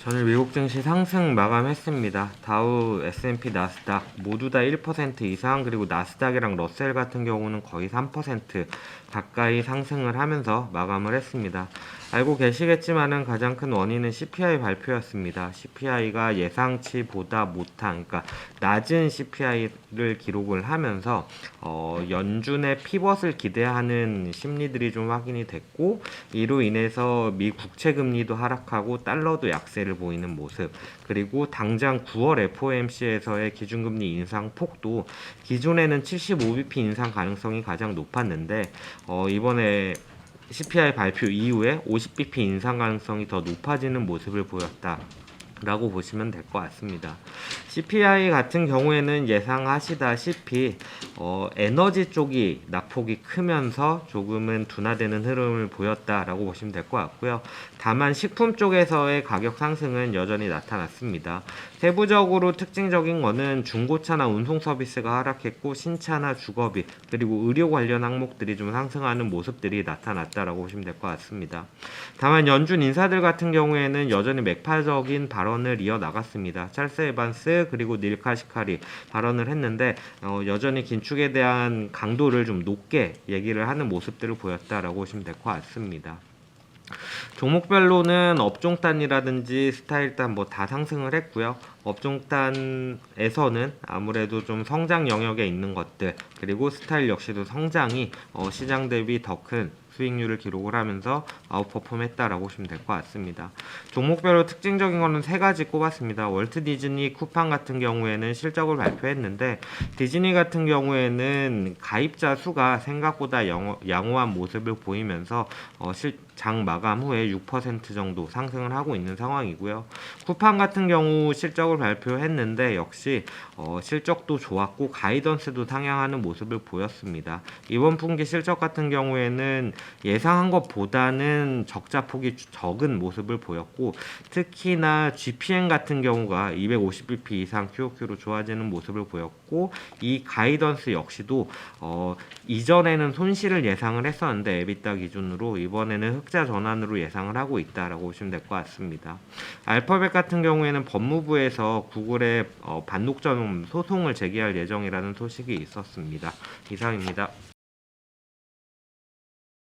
전일 미국 증시 상승 마감했습니다. 다우, S&P, 나스닥 모두 다 1% 이상, 그리고 나스닥이랑 러셀 같은 경우는 거의 3% 가까이 상승을 하면서 마감을 했습니다. 알고 계시겠지만은 가장 큰 원인은 CPI 발표였습니다. CPI가 예상치보다 못한, 그러니까 낮은 CPI를 기록을 하면서 연준의 피벗을 기대하는 심리들이 좀 확인이 됐고, 이로 인해서 미 국채 금리도 하락하고 달러도 약세를 보이는 모습, 그리고 당장 9월 FOMC에서의 기준금리 인상 폭도 기존에는 75bp 인상 가능성이 가장 높았는데 이번에 CPI 발표 이후에 50bp 인상 가능성이 더 높아지는 모습을 보였다 라고 보시면 될 것 같습니다. CPI 같은 경우에는 예상하시다시피 에너지 쪽이 낙폭이 크면서 조금은 둔화되는 흐름을 보였다라고 보시면 될 것 같고요. 다만 식품 쪽에서의 가격 상승은 여전히 나타났습니다. 세부적으로 특징적인 거는 중고차나 운송 서비스가 하락했고, 신차나 주거비 그리고 의료 관련 항목들이 좀 상승하는 모습들이 나타났다라고 보시면 될 것 같습니다. 다만 연준 인사들 같은 경우에는 여전히 매파적인 발언을 이어나갔습니다. 찰스 에반스 그리고 닐 카시카리 발언을 했는데 여전히 긴축에 대한 강도를 좀 높게 얘기를 하는 모습들을 보였다라고 보시면 될 것 같습니다. 종목별로는 업종단이라든지 스타일단 뭐 다 상승을 했고요. 업종단에서는 아무래도 좀 성장 영역에 있는 것들, 그리고 스타일 역시도 성장이 시장 대비 더 큰 수익률을 기록을 하면서 아웃퍼폼 했다라고 보시면 될 것 같습니다. 종목별로 특징적인 거는 세 가지 꼽았습니다. 월트 디즈니, 쿠팡 같은 경우에는 실적을 발표했는데, 디즈니 같은 경우에는 가입자 수가 생각보다 양호한 모습을 보이면서 장 마감 후에 6% 정도 상승을 하고 있는 상황이고요. 쿠팡 같은 경우 실적을 발표했는데 역시 실적도 좋았고 가이던스도 상향하는 모습을 보였습니다. 이번 분기 실적 같은 경우에는 예상한 것보다는 적자 폭이 적은 모습을 보였고, 특히나 GPM 같은 경우가 250bp 이상 QOQ로 좋아지는 모습을 보였고, 이 가이던스 역시도 이전에는 손실을 예상을 했었는데 에비타 기준으로 이번에는 흑자 전환으로 예상을 하고 있다라고 보시면 될 것 같습니다. 알파벳 같은 경우에는 법무부에서 구글의 반독점 소송을 제기할 예정이라는 소식이 있었습니다. 이상입니다.